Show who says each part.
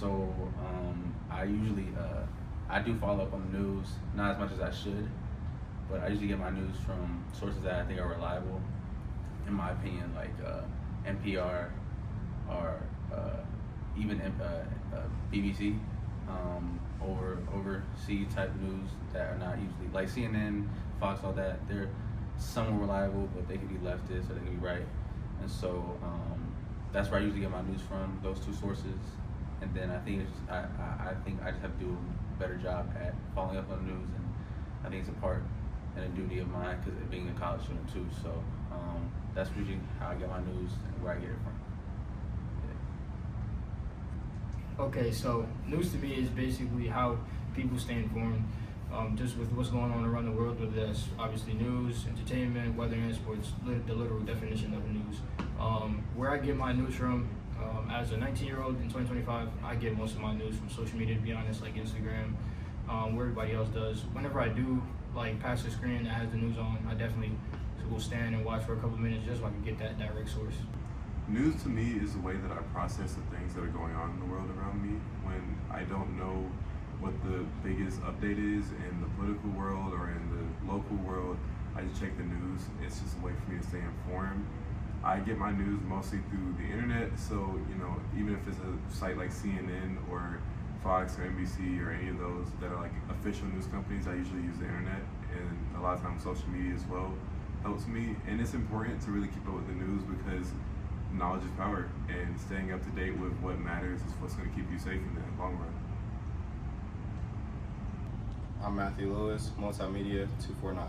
Speaker 1: So I usually I do follow up on the news, not as much as I should, but I usually get my news from sources that I think are reliable, in my opinion, like NPR or even BBC, or overseas type news that are not usually like CNN, Fox, all that. They're somewhat reliable, but they can be leftist or they can be right, and so that's where I usually get my news from, those two sources. And then I think I think I just have to do a better job at following up on the news, and I think it's a part and a duty of mine because being a college student too. So that's usually how I get my news and where I get it from.
Speaker 2: Okay, so news to me is basically how people stay informed, just with what's going on around the world, whether that's obviously news, entertainment, weather, and sports, the literal definition of news. Where I get my news from, as a 19-year-old in 2025, I get most of my news from social media, to be honest, like Instagram, where everybody else does. Whenever I do, like, pass a screen that has the news on, I definitely will stand and watch for a couple minutes just so I can get that direct source.
Speaker 3: News to me is the way that I process the things that are going on in the world around me. When I don't know what the biggest update is in the political world or in the local world, I just check the news. It's just a way for me to stay informed. I get my news mostly through the internet, so even if it's a site like CNN or Fox or NBC or any of those that are like official news companies, I usually use the internet, and a lot of times social media as well helps me. And it's important to really keep up with the news because knowledge is power, and staying up to date with what matters is what's going to keep you safe in the long run.
Speaker 4: I'm Matthew Lewis, Multimedia 249.